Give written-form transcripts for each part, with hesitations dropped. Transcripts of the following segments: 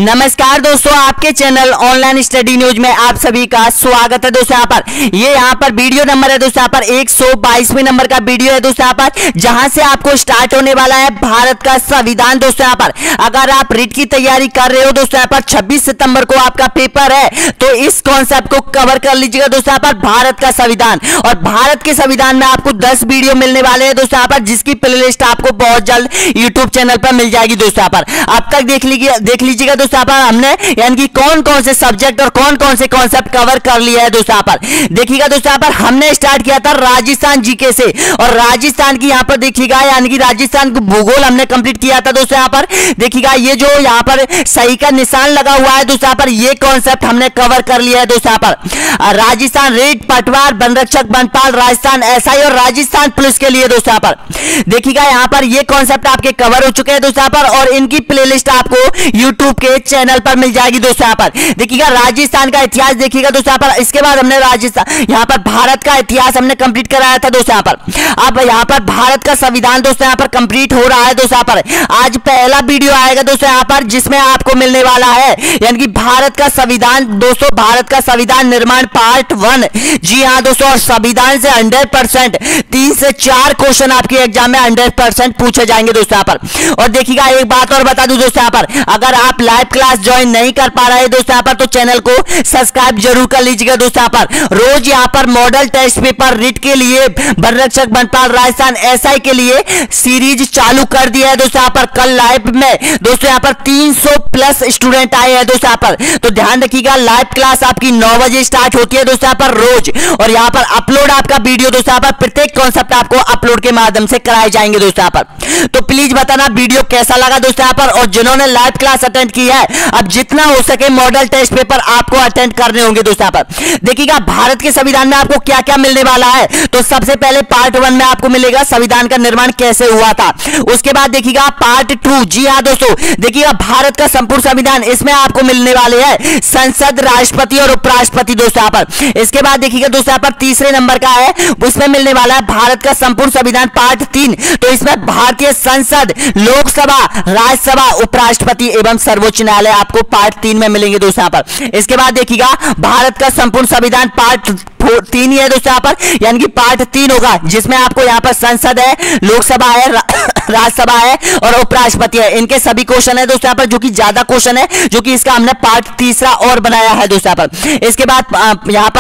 नमस्कार दोस्तों, आपके चैनल ऑनलाइन स्टडी न्यूज में आप सभी का स्वागत है। दोस्तों यहाँ पर वीडियो नंबर है दोस्तों, यहाँ पर 122वें नंबर का वीडियो है दोस्तों, यहाँ पर जहां से आपको स्टार्ट होने वाला है भारत का संविधान। दोस्तों यहाँ पर अगर आप रीट की तैयारी कर रहे हो दोस्तों, यहाँ पर 26 सितंबर को आपका पेपर है, तो इस कॉन्सेप्ट को कवर कर लीजिएगा दोस्तों। यहाँ पर भारत का संविधान और भारत के संविधान में आपको 10 वीडियो मिलने वाले हैं दोस्तों, यहाँ पर जिसकी प्लेलिस्ट आपको बहुत जल्द यूट्यूब चैनल पर मिल जाएगी दोस्तों। यहाँ पर अब तक देख लीजिएगा दोस्तों, यहाँ पर हमने यानी कि कौन कौन से सब्जेक्ट और कौन कौन से कॉन्सेप्ट कवर कर लिया है दोस्तों। यहाँ पर देखिएगा दोस्तों, यहाँ पर हमने स्टार्ट किया था राजस्थान जीके से, और राजस्थान की यहाँ पर देखिएगा यानी कि राजस्थान भूगोल हमने कंप्लीट किया था दोस्तों। यहाँ पर देखिएगा ये जो यहाँ पर सही का निशान लगा हुआ है दोस्तों, यहाँ पर ये कॉन्सेप्ट हमने कवर कर लिया है दोस्तों। यहाँ पर राजस्थान रेट, पटवार, वनरक्षक, वनपाल, राजस्थान एसआई और राजस्थान पुलिस के लिए दोस्तों। यहाँ पर देखिएगा यहाँ पर ये कॉन्सेप्ट आपके कवर हो चुके हैं दोस्तों यहाँ पर, और इनकी प्लेलिस्ट आपको यूट्यूब के चैनल पर मिल जाएगी दोस्तों। यहाँ पर देखिएगा राजस्थान का इतिहास देखिएगा दोस्तों। यहाँ पर इसके बाद हमने राजस्थान यहाँ पर भारत का इतिहास हमने कंप्लीट कराया था दोस्तों। यहाँ पर अब यहाँ पर भारत का संविधान दोस्तों यहाँ पर कंप्लीट हो रहा है दोस्तों। यहाँ पर आज पहला वीडियो आएगा दोस्तों यहाँ पर, जिसमें आपको मिलने वाला है यानी कि भारत का संविधान दोस्तों, भारत का संविधान निर्माण पार्ट 1। जी हाँ दोस्तों, और संविधान से 100% 3 से 4 क्वेश्चन आपके एग्जाम में 100% पूछे जाएंगे दोस्तों यहाँ पर। और देखिएगा एक बात और बता दूं दोस्तों, यहाँ पर अगर आप लाइव क्लास ज्वाइन नहीं कर पा रहे दोस्तों यहाँ पर, तो चैनल को सब्सक्राइब जरूर कर लीजिएगा दोस्तों। यहाँ पर रोज यहाँ पर मॉडल टेस्ट पेपर रीट के लिए, वनरक्षक, वनपाल, राजस्थान एसआई के लिए सीरीज चालू कर दिया है दोस्तों। यहाँ पर कल लाइव में दोस्तों यहाँ पर 300 प्लस स्टूडेंट आए हैं दोस्तों यहाँ पर, तो ध्यान रखिएगा लाइव क्लास आपकी 9 बजे स्टार्ट होती है दोस्तों यहाँ पर रोज, और यहाँ पर अपलोड आपका वीडियो दोस्तों यहाँ पर प्रत्येक कॉन्सेप्ट आपको अपलोड के माध्यम से कराए जाएंगे दोस्तों यहाँ पर। तो प्लीज बताना वीडियो कैसा लगा दोस्तों यहाँ पर, और जिन्होंने लाइव क्लास अटेंड की है अब जितना हो सके मॉडल टेस्ट पेपर आपको अटेंड करने होंगे दोस्तों यहाँ पर। देखिएगा भारत के संविधान में आपको क्या क्या मिलने वाला है, तो सबसे पहले पार्ट 1 में आपको मिलेगा संविधान का निर्माण कैसे हुआ था। उसके बाद देखिएगा पार्ट 2, जी हाँ दोस्तों, देखिएगा भारत का संपूर्ण संविधान, इसमें आपको मिलने वाले हैं संसद, राष्ट्रपति और उपराष्ट्रपति दोस्तों यहाँ पर। इसके बाद देखिएगा दोस्तों यहाँ पर तीसरे नंबर का है, उसमें मिलने वाला है भारत का संपूर्ण संविधान पार्ट 3, तो इसमें भारतीय संसद, लोकसभा, राज्यसभा, उपराष्ट्रपति एवं सर्वोच्च न्यायालय आपको पार्ट 3 में मिलेंगे दोस्तों यहाँ पर। इसके बाद देखिएगा भारत का संपूर्ण संविधान पार्ट 3 ही है दोस्तों यहाँ पर, यानी कि पार्ट 3 होगा, जिसमें आपको यहाँ पर संसद है, लोकसभा है, राज्यसभा है और उपराष्ट्रपति है, इनके सभी क्वेश्चन है दोस्तों यहाँ पर, जो कि ज्यादा क्वेश्चन है, जो कि इसका हमने पार्ट तीसरा और बनाया है दोस्तों यहाँ पर। इसके बाद यहाँ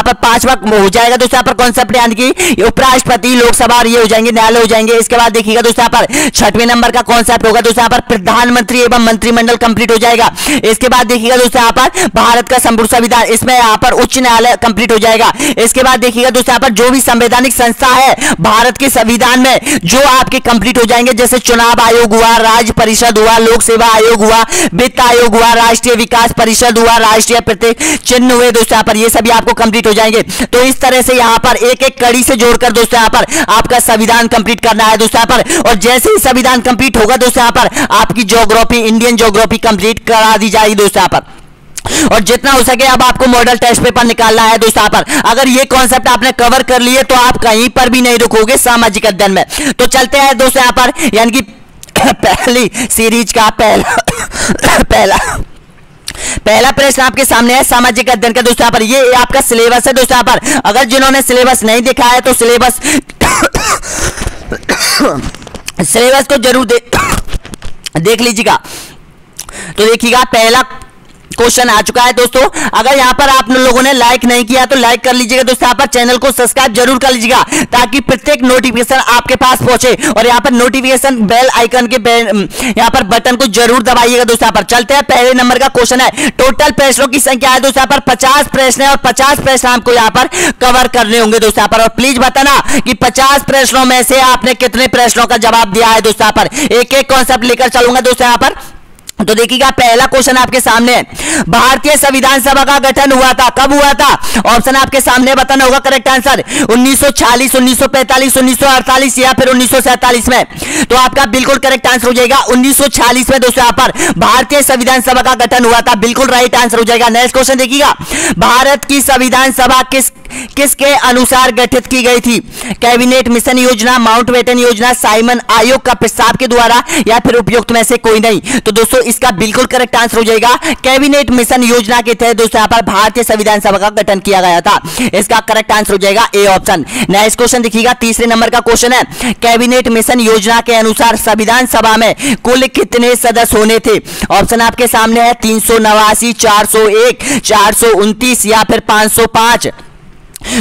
पर 5वां हो जाएगा दोस्तों यहाँ पर कॉन्सेप्ट, यानी कि उपराष्ट्रपति, लोकसभा और ये हो जाएंगे, न्यायालय हो जाएंगे। इसके बाद देखिएगा दोस्तों यहाँ पर 6वें नंबर का कॉन्सेप्ट होगा दोस्तों यहाँ पर प्रधानमंत्री एवं मंत्रिमंडल कंप्लीट हो जाएगा। इसके बाद देखिएगा दोस्तों यहाँ पर भारत का संपूर्ण संविधान, इसमें यहाँ पर उच्च न्यायालय कंप्लीट हो जाएगा। इसके बाद देखिएगा दोस्तों यहाँ पर जो भी संवैधानिक संस्था है भारत के संविधान में जो आपके कंप्लीट हो जाएंगे, जैसे चुनाव आयोग हुआ, राज्य परिषद हुआ, लोक सेवा आयोग हुआ, वित्त आयोग हुआ, राष्ट्रीय विकास परिषद हुआ, राष्ट्रीय प्रतीक चिन्ह हुए दोस्तों यहाँ पर, ये सभी आपको कंप्लीट हो जाएंगे। तो इस तरह से यहाँ पर एक एक कड़ी से जोड़कर दोस्तों यहाँ पर आपका संविधान कंप्लीट करना है दोस्तों यहाँ पर, और जैसे ही संविधान कंप्लीट होगा दोस्तों यहाँ पर आपकी ज्योग्राफी, इंडियन ज्योग्राफी कंप्लीट करा दी जाएगी दोस्तों यहाँ पर। और जितना हो सके अब आपको मॉडल टेस्ट पेपर निकालना है दोस्तों यहाँ पर। अगर ये कॉन्सेप्ट आपने कवर कर लिए तो आप कहीं पर भी नहीं रुकोगे सामाजिक अध्ययन में। तो चलते हैं दोस्तों यहाँ पर, यानी कि पहली सीरीज का पहला प्रश्न आपके सामने है सामाजिक अध्ययन का दोस्तों यहाँ पर। ये आपका सिलेबस है दोस्तों यहाँ पर, अगर जिन्होंने सिलेबस नहीं देखा है तो सिलेबस को जरूर देख लीजिएगा। तो देखिएगा पहला क्वेश्चन आ चुका है दोस्तों। अगर यहाँ पर आप लोगों ने लाइक नहीं किया तो लाइक कर लीजिएगा दोस्तों यहाँ पर, चैनल को सब्सक्राइब जरूर कर लीजिएगा ताकि प्रत्येक नोटिफिकेशन आपके पास पहुंचे, और यहाँ पर नोटिफिकेशन बेल आइकन के यहाँ पर बटन को जरूर दबाइएगा दोस्तों यहाँ पर। चलते हैं, पहले नंबर का क्वेश्चन है, टोटल प्रश्नों की संख्या है दोस्तों यहाँ पर 50 प्रश्न है, और 50 प्रश्न आपको यहाँ पर कवर करने होंगे दोस्तों यहाँ पर। और प्लीज बताना कि 50 प्रश्नों में से आपने कितने प्रश्नों का जवाब दिया है दोस्तों यहाँ पर। एक एक कॉन्सेप्ट लेकर चलूंगा दोस्तों यहाँ पर। तो देखिएगा पहला क्वेश्चन आपके सामने है, भारतीय संविधान सभा का गठन हुआ था, कब हुआ था? ऑप्शन आपके सामने बताना होगा करेक्ट आंसर, 1940, 1945, 1948 या फिर 1947 में। तो आपका बिल्कुल करेक्ट आंसर हो जाएगा 1946 में दोस्तों यहाँ पर भारतीय संविधान सभा का गठन हुआ था, बिल्कुल राइट आंसर हो जाएगा। नेक्स्ट क्वेश्चन देखिएगा, भारत की संविधान सभा किस किसके अनुसार गठित की गई थी? कैबिनेट मिशन योजना, माउंटबेटन योजना, साइमन आयोग का प्रस्ताव के द्वारा, या फिर उपयुक्त में से कोई नहीं? तो दोस्तों इसका बिल्कुल करेक्ट आंसर हो जाएगा कैबिनेट मिशन योजना के तहत दोस्तों यहाँ पर भारतीय संविधान सभा का गठन किया गया था। इसका करेक्ट आंसर हो जाएगा ए ऑप्शन। नेक्स्ट क्वेश्चन देखिएगा, तीसरे नंबर का क्वेश्चन है, कैबिनेट मिशन योजना के अनुसार संविधान सभा में कुल कितने सदस्य होने थे? ऑप्शन आपके सामने है 389, 401, 429 या फिर 505।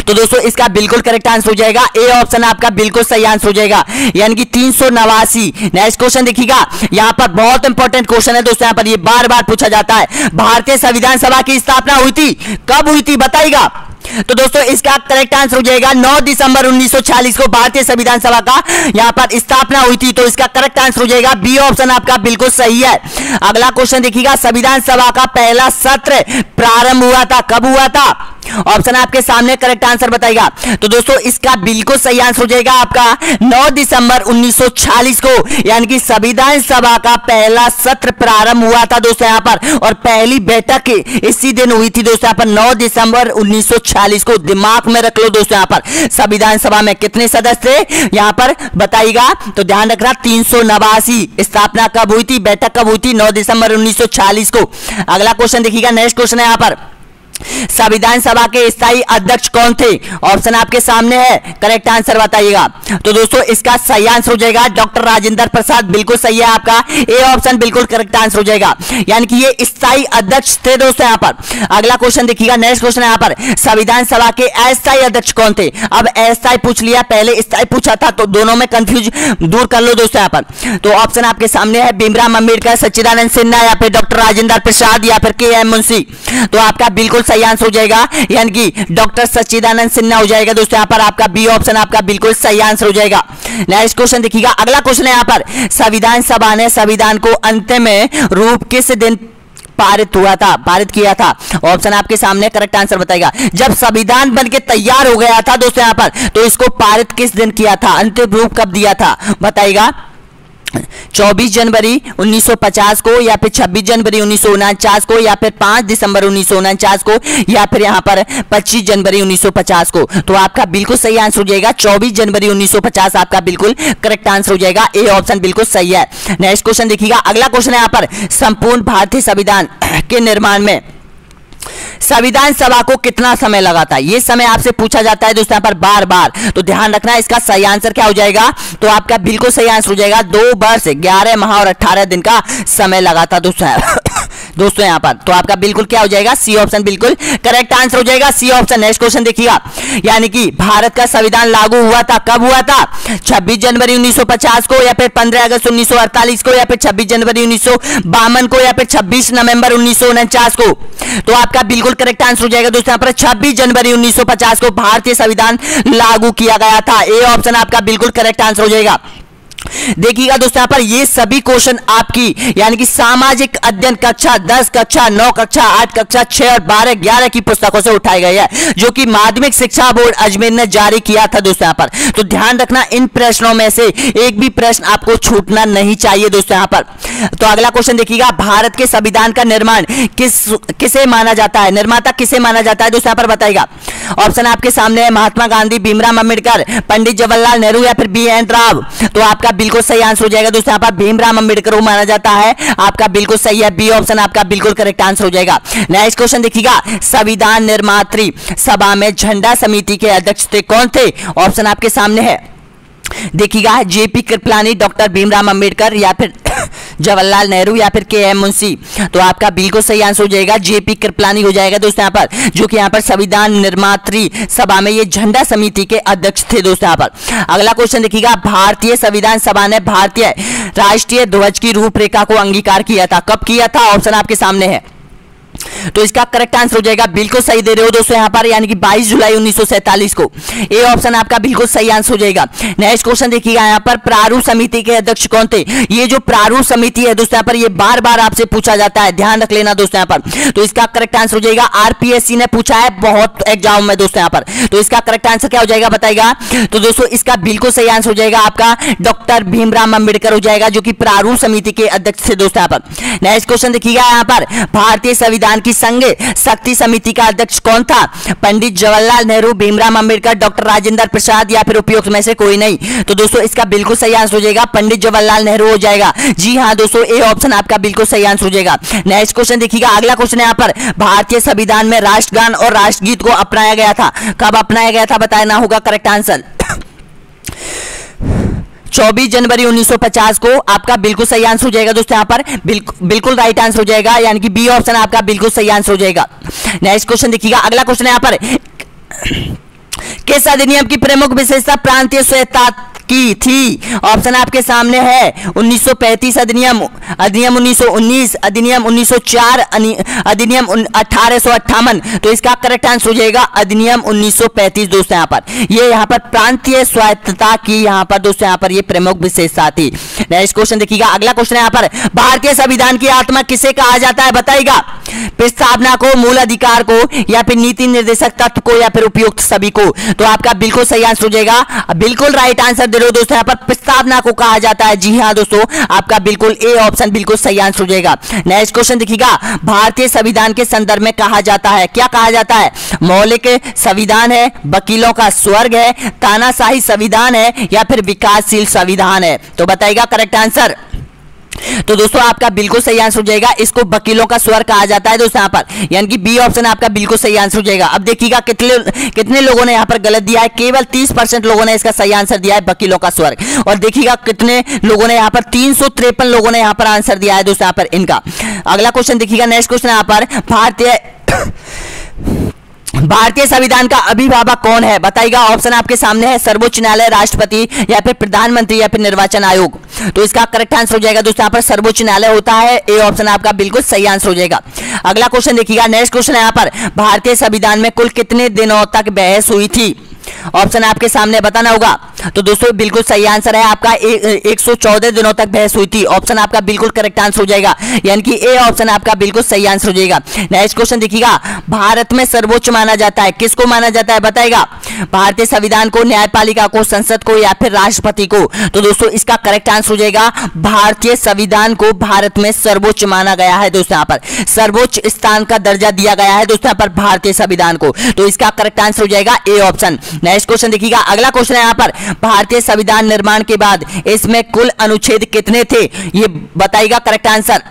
तो दोस्तों इसका बिल्कुल करेक्ट आंसर हो जाएगा ए ऑप्शन आपका बिल्कुल सही आंसर हो जाएगा, यानी कि 389। नेक्स्ट क्वेश्चन देखिएगा, यहां पर बहुत इंपॉर्टेंट क्वेश्चन है दोस्तों, यहां पर ये बार बार पूछा जाता है, भारतीय संविधान सभा की स्थापना हुई थी, कब हुई थी बताइएगा? तो दोस्तों इसका करेक्ट आंसर हो जाएगा 9 दिसंबर 1946 को भारतीय संविधान सभा का यहां पर स्थापना हुई थी। तो इसका करेक्ट आंसर हो जाएगा बी ऑप्शन आपका बिल्कुल सही है। अगला क्वेश्चन देखिएगा, संविधान सभा का पहला सत्र प्रारंभ हुआ था, कब हुआ था? ऑप्शन आपके सामने करेक्ट आंसर बताइएगा। तो दोस्तों इसका बिल्कुल सही आंसर हो जाएगा आपका 9 दिसंबर 1946 को, यानी कि संविधान सभा का पहला सत्र प्रारंभ हुआ था दोस्तों यहां पर, और पहली बैठक इसी दिन हुई थी दोस्तों यहां पर 9 दिसंबर 1946 को। दिमाग में रख लो दोस्तों, यहां पर संविधान सभा में कितने सदस्य थे यहां पर बताइएगा? तो ध्यान रखना 389। स्थापना कब हुई थी, बैठक कब हुई थी? 9 दिसंबर 1946 को। अगला क्वेश्चन देखिएगा, नेक्स्ट क्वेश्चन है यहां पर, संविधान सभा के स्थायी अध्यक्ष कौन थे? ऑप्शन आपके सामने है, करेक्ट आंसर बताइएगा। तो दोस्तों इसका सही आंसर हो जाएगा डॉक्टर राजेंद्र प्रसाद, बिल्कुल सही है आपका ए ऑप्शन बिल्कुल करेक्ट आंसर हो जाएगा, यानी कि ये स्थायी अध्यक्ष थे दोस्तों यहां पर। अगला क्वेश्चन देखिएगा, नेक्स्ट क्वेश्चन यहां पर, संविधान सभा के अस्थायी अध्यक्ष कौन थे? अब अस्थायी पूछ लिया, पहले स्थायी पूछा था, तो दोनों में कंफ्यूज दूर कर लो दोस्तों यहां पर। तो ऑप्शन आपके सामने है भीमराव अंबेडकर, सच्चिदानंद सिन्हा, या फिर डॉक्टर राजेंद्र प्रसाद, या फिर के.एम. मुंशी। तो आपका बिल्कुल सही आंसर हो जाएगा, यानी कि डॉक्टर सच्चिदानंद सिन्हा हो जाएगा दोस्तों यहां पर, आपका बी ऑप्शन आपका बिल्कुल सही आंसर हो जाएगा। नेक्स्ट क्वेश्चन देखिएगा, अगला क्वेश्चन है यहां पर, संविधान सभा ने संविधान को अंतिम रूप किस दिन पारित हुआ था, पारित किया था? ऑप्शन आपके सामने करेक्ट आंसर बताएगा। जब संविधान बनके तैयार हो गया था दोस्तों यहां पर, तो इसको पारित किस दिन किया था, अंतिम रूप कब दिया था बताइएगा? 24 जनवरी 1950 को, या फिर 26 जनवरी 1949 को, या फिर 5 दिसंबर 1949 को, या फिर यहां पर 25 जनवरी 1950 को। तो आपका बिल्कुल सही आंसर हो जाएगा 24 जनवरी 1950 आपका बिल्कुल करेक्ट आंसर हो जाएगा, ए ऑप्शन बिल्कुल सही है। नेक्स्ट क्वेश्चन देखिएगा, अगला क्वेश्चन है यहां पर, संपूर्ण भारतीय संविधान के निर्माण में संविधान सभा को कितना समय लगा था? यह समय आपसे पूछा जाता है दोस्तों यहाँ पर बार बार, तो ध्यान रखना इसका सही आंसर क्या हो जाएगा? तो आपका बिल्कुल सही आंसर हो जाएगा 2 वर्ष 11 माह और 18 दिन का समय लगा था दोस्तों यहाँ पर। तो आपका बिल्कुल क्या हो जाएगा? सी ऑप्शन बिल्कुल करेक्ट आंसर हो जाएगा, सी ऑप्शन। नेक्स्ट क्वेश्चन देखिएगा, यानी कि भारत का संविधान लागू हुआ था, कब हुआ था? 26 जनवरी 1950 को, या फिर 15 अगस्त 1948 को, या फिर 26 जनवरी 1952 को, या फिर 26 नवंबर 1949 को। तो आपका बिल्कुल करेक्ट आंसर हो जाएगा दोस्तों यहाँ पर 26 जनवरी 1950 को भारतीय संविधान लागू किया गया था, ए ऑप्शन आपका बिल्कुल करेक्ट आंसर हो जाएगा। देखिएगा दोस्तों यहाँ पर ये सभी क्वेश्चन आपकी यानी कि सामाजिक अध्ययन कक्षा 10, कक्षा 9, कक्षा 8, कक्षा 6 और 12, 11 की पुस्तकों से उठाए गए हैं, जो कि माध्यमिक शिक्षा बोर्ड अजमेर ने जारी किया था दोस्तों यहाँ पर। तो ध्यान रखना इन प्रश्नों में से एक भी प्रश्न आपको छूटना नहीं चाहिए दोस्तों यहाँ पर। तो अगला क्वेश्चन देखिएगा, भारत के संविधान का निर्माण किसे माना जाता है, निर्माता किसे माना जाता है दोस्तों यहाँ पर बताइएगा। ऑप्शन आपके सामने है, महात्मा गांधी, भीमराव अंबेडकर, पंडित जवाहरलाल नेहरू, या फिर बी.एन. राव। तो आपका बिल्कुल सही आंसर हो जाएगा दोस्तों यहाँ पर भीमराव अंबेडकर को माना जाता है, आपका बिल्कुल सही है, बी ऑप्शन आपका बिल्कुल करेक्ट आंसर हो जाएगा। नेक्स्ट क्वेश्चन देखिएगा, संविधान निर्मात्री सभा में झंडा समिति के अध्यक्ष थे, कौन थे? ऑप्शन आपके सामने है, देखिएगा, जेपी कृपलानी, डॉक्टर भीमराव अंबेडकर, या फिर जवाहरलाल नेहरू, या फिर के.एम. मुंशी। तो आपका बिल्कुल सही आंसर हो जाएगा जेपी कृपलानी हो जाएगा दोस्तों यहाँ पर, जो कि यहाँ पर संविधान निर्मात्री सभा में ये झंडा समिति के अध्यक्ष थे दोस्तों यहाँ पर। अगला क्वेश्चन देखिएगा, भारतीय संविधान सभा ने भारतीय राष्ट्रीय ध्वज की रूपरेखा को अंगीकार किया था, कब किया था? ऑप्शन आपके सामने है, तो इसका करेक्ट आंसर हो जाएगा, बिल्कुल सही दे रहे हो दोस्तों यहाँ पर, यानी कि 22 जुलाई 1947 को, ए ऑप्शन आपका बिल्कुल सही आंसर हो जाएगा। नेक्स्ट क्वेश्चन देखिएगा, यहाँ पर प्रारूप समिति के अध्यक्ष कौन थे? ये जो प्रारूप समिति है दोस्तों यहाँ पर, ये बार बार आपसे पूछा जाता है, ध्यान रख लेना दोस्तों यहाँ पर। तो इसका करेक्ट आंसर हो जाएगा, आरपीएससी ने पूछा है बहुत एग्जाम में दोस्तों यहाँ पर, तो इसका करेक्ट आंसर क्या हो जाएगा बताइएगा। तो दोस्तों इसका बिल्कुल सही आंसर हो जाएगा आपका डॉक्टर भीमराव अंबेडकर हो जाएगा, जो कि प्रारूप समिति के अध्यक्ष थे दोस्तों यहाँ पर। नेक्स्ट क्वेश्चन देखिएगा, यहाँ पर भारतीय संविधान की संघ शक्ति समिति का अध्यक्ष कौन था? पंडित जवाहरलाल नेहरू, भीमराव अंबेडकर, डॉक्टर राजेंद्र प्रसाद या फिर उपयुक्त में से कोई नहीं। तो दोस्तों इसका बिल्कुल सही आंसर हो जाएगा पंडित जवाहरलाल नेहरू हो जाएगा। जी हाँ दोस्तों, ए ऑप्शन आपका बिल्कुल सही आंसर हो जाएगा। नेक्स्ट क्वेश्चन देखिएगा, अगला क्वेश्चन यहाँ पर भारतीय संविधान में राष्ट्रगान और राष्ट्रगीत को अपनाया गया था। कब अपनाया गया था बताना होगा करेक्ट आंसर। 24 जनवरी 1950 को आपका बिल्कुल सही आंसर हो जाएगा दोस्तों, यहाँ पर बिल्कुल राइट आंसर हो जाएगा, यानी कि बी ऑप्शन आपका बिल्कुल सही आंसर हो जाएगा। नेक्स्ट क्वेश्चन देखिएगा, अगला क्वेश्चन यहाँ पर किस अधिनियम की प्रमुख विशेषता प्रांतीय स्वायत्तता की थी? ऑप्शन आपके सामने है 1935 अधिनियम, अधिनियम 1919, अधिनियम 1904, अधिनियम 1858। तो इसका करेक्ट आंसर हो जाएगा अधिनियम 1935 दोस्तों। यहाँ पर प्रांतीय स्वायत्तता की यहाँ पर दोस्तों यहाँ पर ये प्रमुख विशेषता थी। नेक्स्ट क्वेश्चन देखिएगा, अगला क्वेश्चन यहाँ पर भारतीय संविधान की आत्मा किसे कहा जाता है बताइएगा? प्रस्तावना को, मूल अधिकार को या फिर नीति निर्देशक तत्व को या फिर उपयुक्त सभी को? तो आपका बिल्कुल सही आंसर हो जाएगा, बिल्कुल राइट आंसर दे रहे हो दोस्तों, यहाँ पर प्रस्तावना को कहा जाता है। जी हाँ दोस्तों, आपका बिल्कुल ए ऑप्शन बिल्कुल सही आंसर हो जाएगा। नेक्स्ट क्वेश्चन देखिएगा, भारतीय संविधान के संदर्भ में कहा जाता है, क्या कहा जाता है? मौलिक संविधान है, वकीलों का स्वर्ग है, तानाशाही संविधान है या फिर विकासशील संविधान है? तो बताइएगा करेक्ट आंसर। तो दोस्तों आपका बिल्कुल सही आंसर हो जाएगा, इसको वकीलों का स्वर कहा जाता है दोस्तों यहाँ पर, यानी कि बी ऑप्शन आपका बिल्कुल सही आंसर हो जाएगा। अब देखिएगा कितने लोगों ने यहाँ पर गलत दिया है, केवल 30% लोगों ने इसका सही आंसर दिया है वकीलों का स्वर। और देखिएगा कितने लोगों ने यहाँ पर 353 लोगों ने यहाँ पर आंसर दिया है दोस्तों यहाँ पर इनका। अगला क्वेश्चन देखिएगा, नेक्स्ट क्वेश्चन यहाँ पर भारतीय संविधान का अभिभावक कौन है बताइएगा? ऑप्शन आपके सामने है सर्वोच्च न्यायालय, राष्ट्रपति या फिर प्रधानमंत्री या फिर निर्वाचन आयोग। तो इसका करेक्ट आंसर हो जाएगा दोस्तों यहाँ पर सर्वोच्च न्यायालय होता है, ए ऑप्शन आपका बिल्कुल सही आंसर हो जाएगा। अगला क्वेश्चन देखिएगा, नेक्स्ट क्वेश्चन यहाँ पर भारतीय संविधान में कुल कितने दिनों तक बहस हुई थी? ऑप्शन आपके सामने बताना होगा। तो दोस्तों बिल्कुल सही आंसर है आपका 114 दिनों तक बहस हुई थी, ऑप्शन आपका बिल्कुल करेक्ट आंसर हो जाएगा, यानी कि ए ऑप्शन आपका बिल्कुल सही आंसर हो जाएगा। नेक्स्ट क्वेश्चन देखिएगा, भारत में सर्वोच्च माना जाता है, किसको माना जाता है बताएगा? भारतीय संविधान को, न्यायपालिका को, संसद को या फिर राष्ट्रपति को? तो दोस्तों इसका करेक्ट आंसर हो जाएगा भारतीय संविधान को भारत में सर्वोच्च माना गया है दोस्तों, यहाँ पर सर्वोच्च स्थान का दर्जा दिया गया है दोस्तों यहाँ पर भारतीय संविधान को। तो इसका करेक्ट आंसर हो जाएगा ए ऑप्शन। नेक्स्ट क्वेश्चन देखिएगा, अगला क्वेश्चन है यहाँ पर भारतीय संविधान निर्माण के बाद इसमें कुल अनुच्छेद कितने थे? ये बताइएगा करेक्ट आंसर।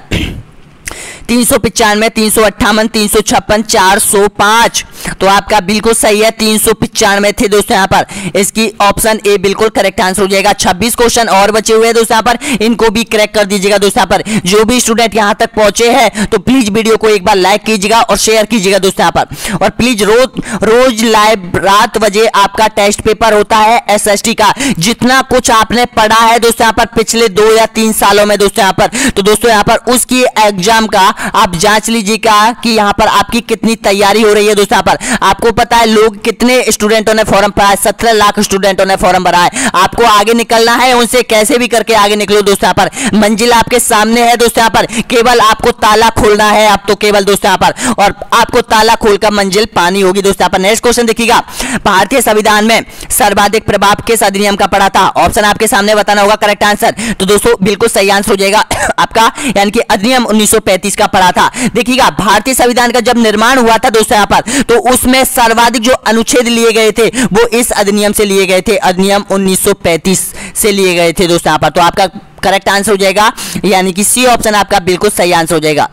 395, 358, 356, 405। तो आपका बिल्कुल सही है 395 थे दोस्तों यहाँ पर, इसकी ऑप्शन ए बिल्कुल करेक्ट आंसर हो जाएगा। 26 क्वेश्चन और बचे हुए हैं दोस्तों यहाँ पर, इनको भी क्रैक कर दीजिएगा दोस्तों यहाँ पर। जो भी स्टूडेंट यहाँ तक पहुंचे हैं तो प्लीज वीडियो को एक बार लाइक कीजिएगा और शेयर कीजिएगा दोस्तों यहाँ पर। और प्लीज रोज लाइव रात बजे आपका टेस्ट पेपर होता है एसएसटी का, जितना कुछ आपने पढ़ा है दोस्तों यहाँ पर पिछले 2 या 3 सालों में दोस्तों यहाँ पर, तो दोस्तों यहाँ पर उसकी एग्जाम का आप जांच लीजिएगा कि यहाँ पर आपकी कितनी तैयारी हो रही है दोस्तों। यहाँ पर आपको पता है लोग कितने स्टूडेंटों ने फॉर्म भरा है, 17 लाख स्टूडेंटों ने फॉर्म भरा है। आपको आगे निकलना है, उनसे कैसे भी करके आगे निकलो दोस्तों। यहाँ पर मंजिल आपके सामने है दोस्तों, यहाँ पर केवल आपको ताला खोलना है आप तो केवल दोस्तों यहाँ पर, और आपको ताला खोलकर मंजिल पानी होगी दोस्तों यहाँ पर। नेक्स्ट क्वेश्चन देखिएगा, भारतीय संविधान में सर्वाधिक प्रभाव किस अधिनियम का पड़ा था? ऑप्शन आपके सामने बताना होगा करेक्ट आंसर। तो दोस्तों बिल्कुल सही आंसर हो जाएगा आपका, यानी कि अधिनियम 1935 का पड़ा था। देखिएगा भारतीय संविधान का जब निर्माण हुआ था दोस्तों यहाँ पर, तो उसमें सर्वाधिक जो अनुच्छेद लिए गए थे वो इस अधिनियम से लिए गए थे, अधिनियम 1935 से लिए गए थे दोस्तों यहाँ पर। तो आपका करेक्ट आंसर हो जाएगा, यानी कि सी ऑप्शन आपका बिल्कुल सही आंसर हो जाएगा।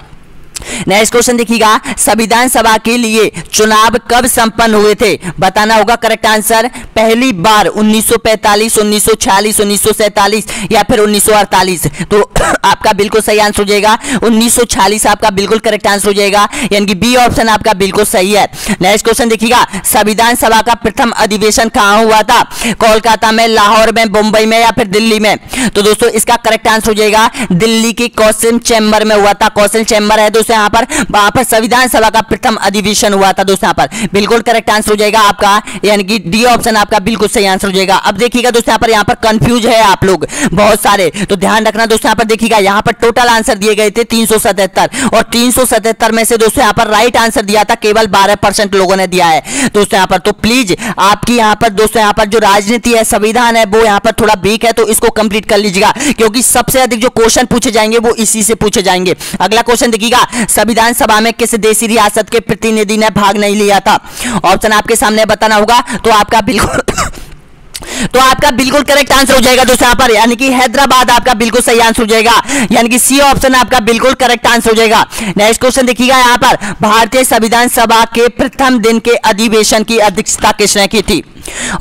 नेक्स्ट क्वेश्चन देखिएगा, संविधान सभा के लिए चुनाव कब संपन्न हुए थे? बताना होगा करेक्ट आंसर। पहली बार 1945, 1946, 1947 या फिर 1948? तो आपका बिल्कुल सही आंसर हो जाएगा 1946 आपका बिल्कुल करेक्ट आंसर हो जाएगा, यानी कि बी ऑप्शन आपका बिल्कुल सही है। नेक्स्ट क्वेश्चन देखिएगा, संविधान सभा का प्रथम अधिवेशन कहां हुआ था? कोलकाता में, लाहौर में, मुंबई में या फिर दिल्ली में? तो दोस्तों इसका करेक्ट आंसर हो जाएगा दिल्ली की कौशल चैम्बर में हुआ था। कौशल चैम्बर है दोस्तों यहाँ पर, वहां पर संविधान सभा का प्रथम अधिवेशन हुआ था दोस्तों यहाँ पर। बिल्कुल करेक्ट आंसर हो जाएगा आपका, यानी कि डी ऑप्शन आपका बिल्कुल सही आंसर हो जाएगा। अब देखिएगा दोस्तों यहाँ पर कंफ्यूज है आप लोग बहुत सारे, तो ध्यान रखना दोस्तों यहाँ पर। देखिएगा यहाँ पर टोटल आंसर दिए गए थे 377, और 377 में से दोस्तों यहाँ पर राइट आंसर दिया था केवल 12% लोगों ने दिया है दोस्तों यहाँ पर। तो प्लीज आपकी यहाँ पर दोस्तों यहाँ पर जो राजनीति है, संविधान है, वो यहाँ पर थोड़ा वीक है, तो इसको कंप्लीट कर लीजिएगा, क्योंकि सबसे अधिक जो क्वेश्चन पूछे जाएंगे वो इसी से पूछे जाएंगे। अगला क्वेश्चन देखिएगा, संविधान सभा में किस देशी रियासत के प्रतिनिधि ने भाग नहीं लिया था? ऑप्शन आपके सामने बताना होगा। तो आपका बिल्कुल करेक्ट आंसर हो जाएगा दोस्तों यहाँ पर, यानी कि हैदराबाद आपका बिल्कुल सही आंसर हो जाएगा, यानी कि सी ऑप्शन आपका बिल्कुल करेक्ट आंसर हो जाएगा। नेक्स्ट क्वेश्चन देखिएगा यहाँ पर, भारतीय संविधान सभा के प्रथम दिन के अधिवेशन की अध्यक्षता किसने की थी?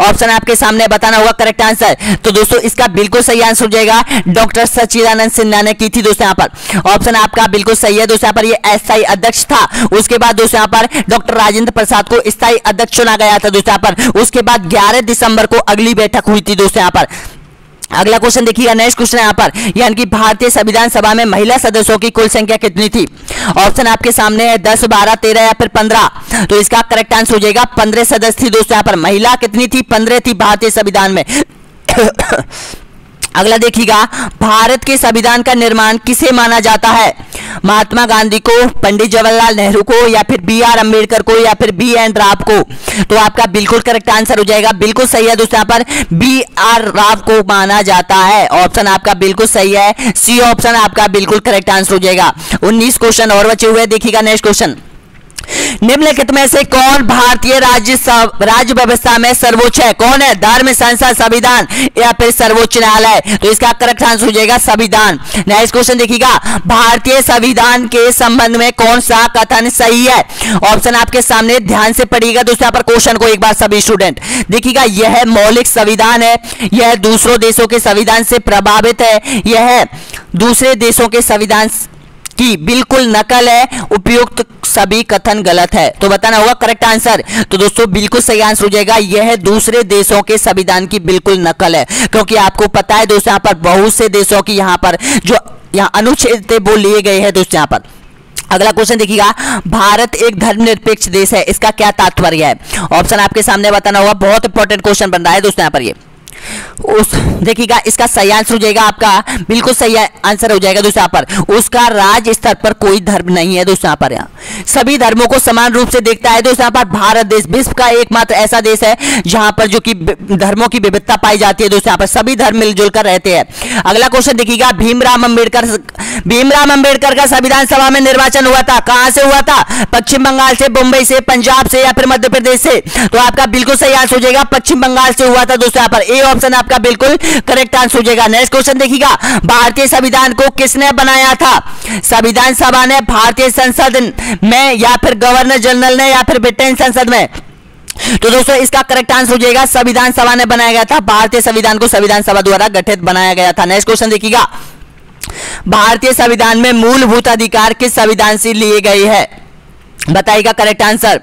ऑप्शन आपके सामने बताना होगा करेक्ट आंसर। तो दोस्तों इसका बिल्कुल सही आंसर हो जाएगा, डॉक्टर सच्चिदानंद सिन्हा ने की थी दोस्तों यहाँ पर। ऑप्शन आपका बिल्कुल सही है दोस्तों यहाँ पर, ये अस्थायी अध्यक्ष था। उसके बाद दोस्तों यहाँ पर डॉक्टर राजेंद्र प्रसाद को स्थायी अध्यक्ष चुना गया था दोस्तों यहाँ पर। उसके बाद 11 दिसंबर को अगली बैठक हुई थी दोस्तों यहाँ पर। अगला क्वेश्चन देखिएगा, नेक्स्ट क्वेश्चन यहाँ पर, यानी कि भारतीय संविधान सभा में महिला सदस्यों की कुल संख्या कितनी थी? ऑप्शन आपके सामने है 10, 12, 13 या फिर 15। तो इसका करेक्ट आंसर हो जाएगा 15 सदस्य थी दोस्तों यहाँ पर। महिला कितनी थी? 15 थी भारतीय संविधान में। अगला देखिएगा, भारत के संविधान का निर्माण किसे माना जाता है? महात्मा गांधी को, पंडित जवाहरलाल नेहरू को, या फिर बी.आर. अम्बेडकर को, या फिर बी.एन. राव को? तो आपका बिल्कुल करेक्ट आंसर हो जाएगा, बिल्कुल सही है दोस्तों यहाँ पर, बी.आर. राव को माना जाता है। ऑप्शन आपका बिल्कुल सही है, सी ऑप्शन आपका बिल्कुल करेक्ट आंसर हो जाएगा। 19 क्वेश्चन और बचे हुए, देखिएगा नेक्स्ट क्वेश्चन, निम्नलिखित में से कौन भारतीय राज्य व्यवस्था में सर्वोच्च है? कौन है? धर्म, संसद, संविधान या फिर सर्वोच्च न्यायालय? तो इसका करेक्ट आंसर हो जाएगा संविधान। नेक्स्ट क्वेश्चन देखिएगा, भारतीय संविधान के संबंध में कौन सा कथन सही है? ऑप्शन आपके सामने, ध्यान से पढ़िएगा दोस्तों यहाँ पर क्वेश्चन को एक बार सभी स्टूडेंट देखिएगा। यह मौलिक संविधान है, यह दूसरों देशों के संविधान से प्रभावित है, यह दूसरे देशों के संविधान की बिल्कुल नकल है, उपयुक्त सभी कथन गलत है। तो बताना होगा करेक्ट आंसर। तो दोस्तों बिल्कुल सही आंसर हो जाएगा, यह दूसरे देशों के संविधान की बिल्कुल नकल है, क्योंकि आपको पता है दोस्तों यहाँ पर बहुत से देशों की यहाँ पर जो यहाँ अनुच्छेद थे वो लिए गए हैं दोस्तों यहाँ पर। अगला क्वेश्चन देखिएगा, भारत एक धर्मनिरपेक्ष देश है, इसका क्या तात्पर्य है? ऑप्शन आपके सामने बताना होगा, बहुत इंपॉर्टेंट क्वेश्चन बन रहा है दोस्तों यहाँ पर। ये देखिएगा, इसका सही आंसर हो जाएगा आपका, बिल्कुल सही आंसर हो जाएगा दोस्तों यहाँ पर, उसका राज्य स्तर पर कोई धर्म नहीं है दोस्तों यहाँ पर। यहाँ सभी धर्मों को समान रूप से देखता है दोस्तों यहाँ पर। भारत देश विश्व का एकमात्र ऐसा देश है जहां पर जो कि धर्मों की विविधता पाई जाती है दोस्तों यहाँ पर, सभी धर्म मिलजुल कर रहते हैं। अगला क्वेश्चन देखिएगा, भीमराव अंबेडकर का संविधान सभा में निर्वाचन हुआ था, कहां से हुआ था? पश्चिम बंगाल से, मुंबई से, पंजाब से या फिर मध्य प्रदेश से? तो आपका बिल्कुल सही आंसर हो जाएगा, पश्चिम बंगाल से हुआ था दोस्तों यहाँ पर। ए ऑप्शन आपका बिल्कुल करेक्ट आंसर हो जाएगा। नेक्स्ट क्वेश्चन देखिएगा, भारतीय संविधान को किसने बनाया था? संविधान सभा ने, भारतीय संसद में, या फिर गवर्नर जनरल ने, या फिर ब्रिटेन संसद में? तो दोस्तों इसका करेक्ट आंसर हो जाएगा, संविधान सभा ने बनाया गया था। भारतीय संविधान को संविधान सभा द्वारा गठित बनाया गया था। नेक्स्ट क्वेश्चन देखिएगा, भारतीय संविधान में मूलभूत अधिकार किस संविधान से लिए गए हैं? बताइएगा करेक्ट आंसर।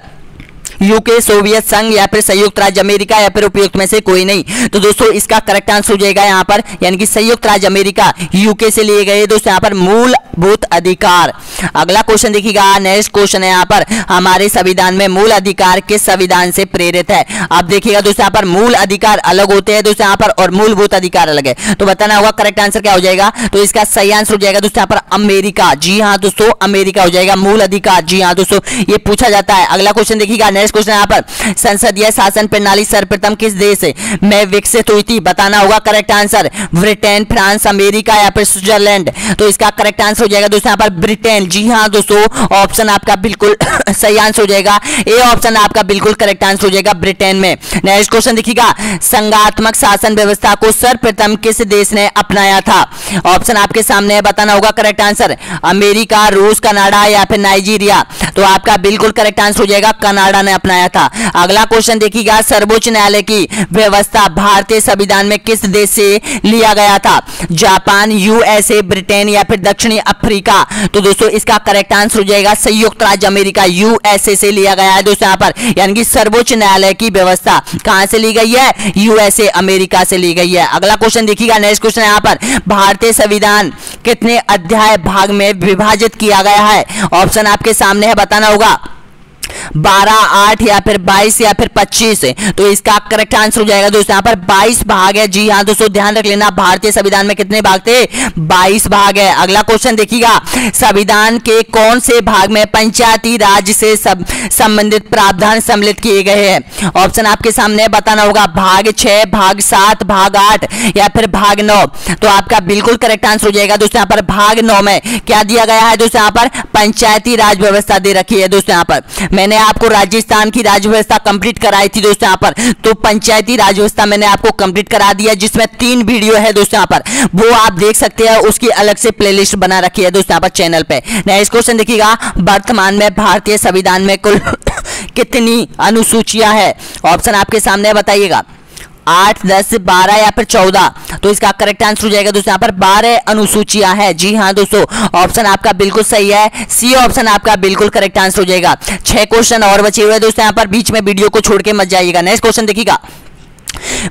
यूके, सोवियत संघ या फिर संयुक्त राज्य अमेरिका या फिर उपयुक्त में से कोई नहीं? तो दोस्तों इसका करेक्ट आंसर हो जाएगा यहाँ पर, यानी कि संयुक्त राज्य अमेरिका, यूके से लिए गए दोस्तों यहाँ पर मूलभूत अधिकार। अगला क्वेश्चन देखिएगा, नेक्स्ट क्वेश्चन है यहाँ पर, हमारे संविधान में मूल अधिकार किस संविधान से प्रेरित है? आप देखिएगा दोस्तों यहाँ पर मूल अधिकार अलग होते हैं दोस्तों यहाँ पर, और मूलभूत अधिकार अलग है। तो बताना होगा करेक्ट आंसर क्या हो जाएगा? तो इसका सही आंसर हो जाएगा दोस्तों यहाँ पर अमेरिका। जी हाँ दोस्तों, अमेरिका हो जाएगा मूल अधिकार। जी हाँ दोस्तों, ये पूछा जाता है। अगला क्वेश्चन देखिएगा, क्वेश्चन यहाँ पर, संसदीय शासन प्रणाली सर्वप्रथम किस देश में विकसित हुई थी? बताना होगा correct answer. Britain, France, America या फिर स्विट्जरलैंड? तो इसका करेक्ट आंसर हो जाएगा दोस्तों यहाँ पर ब्रिटेन। जी हाँ दोस्तों, ऑप्शन आपका बिल्कुल सही आंसर हो जाएगा, ए ऑप्शन आपका बिल्कुल करेक्ट आंसर हो जाएगा, ब्रिटेन में। नेक्स्ट क्वेश्चन देखिएगा, संघात्मक शासन व्यवस्था को सर्वप्रथम किस देश ने अपनाया था? ऑप्शन आपके सामने है, बताना होगा करेक्ट आंसर। अमेरिका, रूस, कनाडा या फिर नाइजीरिया? तो आपका बिल्कुल करेक्ट आंसर हो जाएगा, कनाडा ने अपनाया था। अगला क्वेश्चन देखिएगा, सर्वोच्च न्यायालय की व्यवस्था भारतीय संविधान में किस देश से लिया गया था? जापान, यूएसए, ब्रिटेन या फिर दक्षिणी अफ्रीका? तो दोस्तों इसका करेक्ट आंसर हो जाएगा संयुक्त राज्य अमेरिका, यूएसए से लिया गया है दोस्तों यहाँ पर, यानी कि सर्वोच्च न्यायालय की व्यवस्था कहां से ली गई है? यूएसए, अमेरिका से ली गई है। अगला क्वेश्चन देखिएगा, नेक्स्ट क्वेश्चन यहाँ पर, भारतीय संविधान कितने अध्याय भाग में विभाजित किया गया है? ऑप्शन आपके सामने है, बताना होगा। 12, 8 या फिर 22 या फिर 25। तो इसका करेक्ट आंसर हो जाएगा दोस्तों यहाँ पर 22 भाग है। जी हाँ दोस्तों, ध्यान रख लेना, भारतीय संविधान में कितने भाग थे? 22 भाग है। अगला क्वेश्चन देखिएगा, संविधान के कौन से भाग में पंचायती राज से संबंधित प्रावधान सम्मिलित किए गए हैं? ऑप्शन आपके सामने बताना होगा, भाग 6, भाग 7, भाग 8 या फिर भाग 9। तो आपका बिल्कुल करेक्ट आंसर हो जाएगा दोस्तों यहाँ पर भाग 9 में क्या दिया गया है दोस्तों यहाँ पर? पंचायती राज व्यवस्था दे रखी है दोस्तों यहाँ पर। मैंने आपको राजस्थान की राज व्यवस्था कंप्लीट कराई थी दोस्तों यहाँ पर, तो पंचायती राज व्यवस्था मैंने आपको कंप्लीट करा दिया, जिसमें 3 वीडियो है दोस्तों यहाँ पर, वो आप देख सकते हैं। उसकी अलग से प्लेलिस्ट बना रखी है दोस्तों यहाँ पर चैनल पे। नेक्स्ट क्वेश्चन देखिएगा, वर्तमान में भारतीय संविधान में कुल कितनी अनुसूचियां है? ऑप्शन आपके सामने बताइएगा, 8, 10, 12 या फिर 14। तो इसका करेक्ट आंसर हो जाएगा दोस्तों यहाँ पर 12 अनुसूचियां हैं। जी हाँ दोस्तों, ऑप्शन आपका बिल्कुल सही है, सी ऑप्शन आपका बिल्कुल करेक्ट आंसर हो जाएगा। 6 क्वेश्चन और बचे हुए दोस्तों यहाँ पर, बीच में वीडियो को छोड़ के मत जाइएगा। नेक्स्ट क्वेश्चन देखिएगा,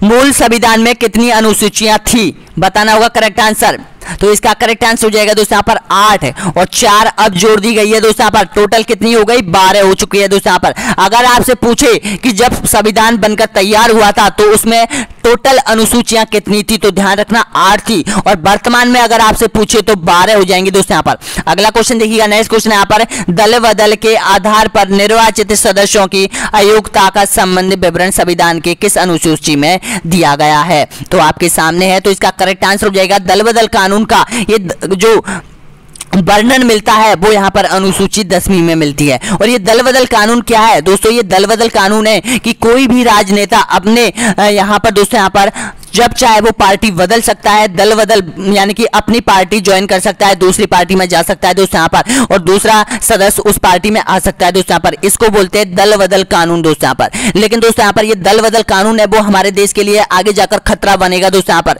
मूल संविधान में कितनी अनुसूचियां थी? बताना होगा करेक्ट आंसर। तो इसका करेक्ट आंसर हो जाएगा दोस्तों यहाँ पर 8 और 4 अब जोड़ दी गई है दोस्तों यहाँ पर, टोटल कितनी हो गई? 12 हो चुकी है दोस्तों यहाँ पर। अगर आपसे पूछे कि जब संविधान बनकर तैयार हुआ था तो उसमें टोटल अनुसूचियां कितनी थी, तो ध्यान रखना 8 थी, और वर्तमान में अगर आपसे पूछे तो 12 हो जाएंगी दोस्तों यहाँ पर। अगला क्वेश्चन देखिएगा, नेक्स्ट क्वेश्चन यहाँ पर, दल बदल के आधार पर निर्वाचित सदस्यों की अयोग्यता का संबंध विवरण संविधान के किस अनुसूची में दिया गया है? तो आपके सामने है, तो इसका करेक्ट आंसर हो जाएगा दल बदल कानून का ये जो वर्णन मिलता है वो यहाँ पर अनुसूची 10वीं में मिलती है। और ये दल बदल कानून क्या है दोस्तों? ये दल बदल कानून है कि कोई भी राजनेता अपने यहाँ पर दोस्तों यहाँ पर जब चाहे वो पार्टी बदल सकता है, दल बदल यानी कि अपनी पार्टी ज्वाइन कर सकता है, दूसरी पार्टी में जा सकता है दोस्तों यहाँ पर, और दूसरा सदस्य उस पार्टी में आ सकता है दोस्तों यहाँ पर। इसको बोलते हैं दल बदल कानून दोस्तों यहाँ पर। लेकिन दोस्तों यहाँ पर ये दल बदल कानून है वो हमारे देश के लिए आगे जाकर खतरा बनेगा दोस्तों यहाँ पर।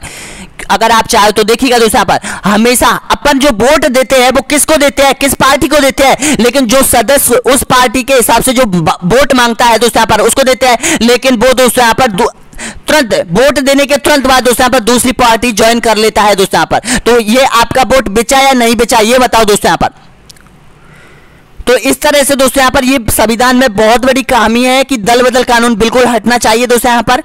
अगर आप चाहे तो देखिएगा दोस्तों यहाँ पर, हमेशा अपन जो वोट देते हैं वो किसको देते हैं? किस पार्टी को देते हैं, लेकिन जो सदस्य उस पार्टी के हिसाब से जो वोट मांगता है दोस्तों यहाँ पर उसको देते हैं। लेकिन वो दोस्तों यहाँ पर तुरंत वोट देने के तुरंत बाद दोस्तों यहाँ पर दूसरी पार्टी ज्वाइन कर लेता है दोस्तों यहाँ पर। तो ये आपका वोट बेचा या नहीं बेचा, ये बताओ दोस्तों यहाँ पर। तो इस तरह से दोस्तों यहाँ पर ये संविधान में बहुत बड़ी खामी है कि दल बदल कानून बिल्कुल हटना चाहिए दोस्तों यहाँ पर।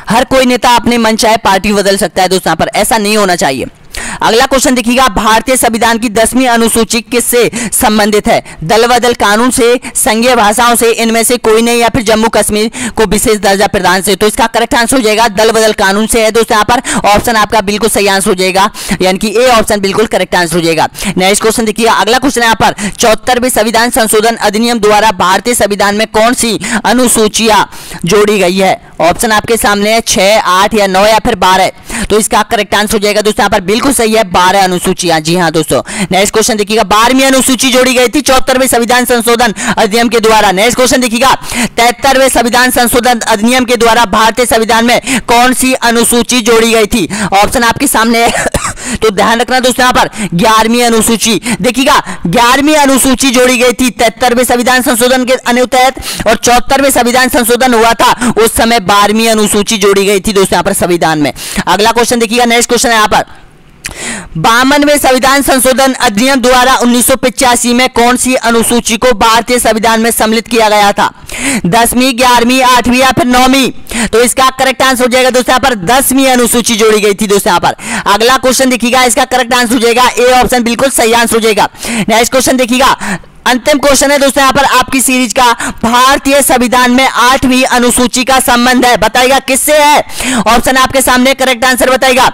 हर कोई नेता अपने मन चाहे पार्टी बदल सकता है दोस्तों यहाँ पर, ऐसा नहीं होना चाहिए। अगला क्वेश्चन देखिएगा, भारतीय संविधान की 10वीं अनुसूची किससे संबंधित है? दल बदल कानून से, संघीय भाषाओं से, इनमें से कोई नहीं, या फिर जम्मू कश्मीर को विशेष दर्जा प्रदान से? तो इसका करेक्ट आंसर हो जाएगा दल बदल कानून से है दोस्तों यहाँ पर। ऑप्शन आपका बिल्कुल सही आंसर हो जाएगा, यानी कि ए ऑप्शन बिल्कुल करेक्ट आंसर हो जाएगा। नेक्स्ट क्वेश्चन देखिए, अगला क्वेश्चन यहाँ पर, 74वें संविधान संशोधन अधिनियम द्वारा भारतीय संविधान में कौन सी अनुसूचियां जोड़ी गई है? ऑप्शन आपके सामने है 6, 8 या 9 या फिर 12। तो इसका करेक्ट आंसर हो जाएगा दोस्तों यहाँ पर बिल्कुल सही है, 12 अनुसूचियां। जी हाँ दोस्तों। नेक्स्ट क्वेश्चन देखिएगा, 12वीं अनुसूची जोड़ी गई थी 74वें संविधान संशोधन अधिनियम के द्वारा। नेक्स्ट क्वेश्चन देखिएगा, 73वें संविधान संशोधन अधिनियम के द्वारा भारतीय संविधान में कौन सी अनुसूची जोड़ी गई थी? ऑप्शन आपके सामने है तो ध्यान रखना दोस्तों यहाँ पर 11वीं अनुसूची। देखिएगा 11वीं अनुसूची जोड़ी गई थी 73वें संविधान संशोधन के अनुतहत, और 74वें संविधान संशोधन हुआ था उस समय 12वीं अनुसूची जोड़ी गई थी दोस्तों यहाँ पर संविधान में। अगला क्वेश्चन देखिएगा, नेक्स्ट क्वेश्चन है यहाँ पर, 52वें संविधान संशोधन अधिनियम द्वारा 1985 में कौन सी अनुसूची को भारतीय संविधान में सम्मिलित किया गया था? 10वीं, 11वीं, 8वीं या फिर 9वीं? तो इसका करेक्ट आंसर हो जाएगा दोस्तों यहाँ पर 10वीं अनुसूची जोड़ी गई थी दोस्तों यहाँ पर। अगला क्वेश्चन देखिएगा, इसका करेक्ट आंसर हो जाएगा ए ऑप्शन बिल्कुल सही आंसर हो जाएगा। नेक्स्ट क्वेश्चन देखिएगा, अंतिम क्वेश्चन है दोस्तों यहाँ पर आपकी सीरीज का, भारतीय संविधान में 8वीं अनुसूची का संबंध है, बताइएगा किससे है? ऑप्शन आपके सामने, करेक्ट आंसर बताइएगा।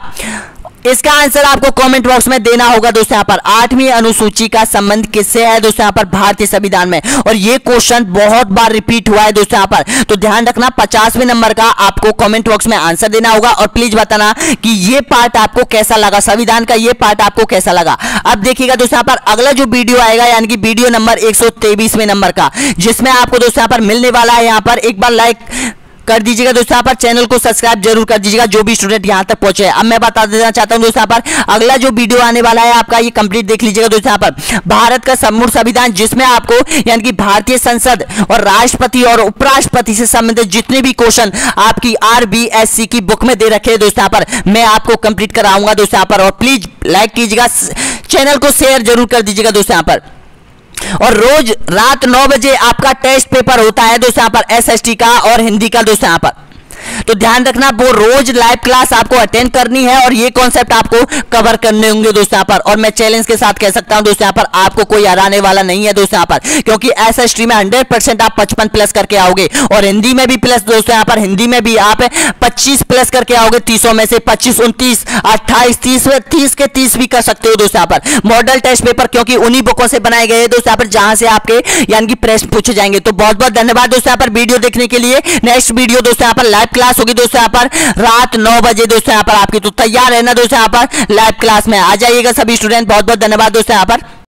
इसका आंसर आपको कमेंट बॉक्स में देना होगा दोस्तों यहाँ पर। 8वीं अनुसूची का संबंध किससे है दोस्तों यहाँ पर भारतीय संविधान में? और ये क्वेश्चन बहुत बार रिपीट हुआ है दोस्तों यहाँ पर, तो ध्यान रखना 50वें नंबर का आपको कमेंट बॉक्स में आंसर देना होगा, और प्लीज बताना कि ये पार्ट आपको कैसा लगा, संविधान का ये पार्ट आपको कैसा लगा। अब देखिएगा दोस्तों यहाँ पर अगला जो वीडियो आएगा, यानी कि वीडियो नंबर 123वें नंबर का, जिसमें आपको दोस्तों यहाँ पर मिलने वाला है, यहाँ पर एक बार लाइक कर दीजिएगा दोस्तों यहाँ पर, चैनल को सब्सक्राइब जरूर कर दीजिएगा जो भी स्टूडेंट यहाँ तक पहुंचे। अब मैं बता देना चाहता हूँ दोस्तों यहाँ पर अगला जो वीडियो आने वाला है आपका, ये कंप्लीट देख लीजिएगा दोस्तों यहाँ पर, भारत का संपूर्ण संविधान, जिसमें आपको यानी कि भारतीय संसद और राष्ट्रपति और उपराष्ट्रपति से संबंधित जितने भी क्वेश्चन आपकी RBSC की बुक में दे रखे हैं दोस्तों यहाँ पर, मैं आपको कंप्लीट कराऊंगा दोस्तों यहाँ पर। और प्लीज लाइक कीजिएगा, चैनल को शेयर जरूर कर दीजिएगा दोस्तों यहाँ पर। और रोज रात 9 बजे आपका टेस्ट पेपर होता है दोस्तों यहाँ पर एसएसटी का और हिंदी का दोस्तों यहाँ पर। तो ध्यान रखना, वो रोज लाइव क्लास आपको अटेंड करनी है और ये कॉन्सेप्ट आपको कवर करने होंगे दोस्तों यहाँ पर। और मैं चैलेंज के साथ कह सकता हूं दोस्तों यहाँ पर आपको कोई हराने वाला नहीं है दोस्तों यहाँ पर, क्योंकि एसएसटी में 100% आप 55 प्लस करके आओगे और हिंदी में भी प्लस दोस्तों यहाँ पर, हिंदी में भी आप 25 प्लस करके आओगे। 30 में से 25, 29, 28, 30 के 30 भी कर सकते हो दोस्तों यहाँ पर। मॉडल टेस्ट पेपर क्योंकि उन्हीं बुकों से बनाए गए दोस्तों यहाँ पर जहां से आपके यानी कि प्रश्न पूछे जाएंगे। तो बहुत बहुत धन्यवाद दोस्तों यहाँ पर वीडियो देखने के लिए। नेक्स्ट वीडियो दोस्तों यहाँ पर लाइव क्लास होगी दोस्तों यहाँ पर रात 9 बजे दोस्तों यहाँ पर आपकी। तो तैयार रहना दोस्तों यहाँ पर, लाइव क्लास में आ जाइएगा सभी स्टूडेंट। बहुत बहुत धन्यवाद दोस्तों यहाँ पर।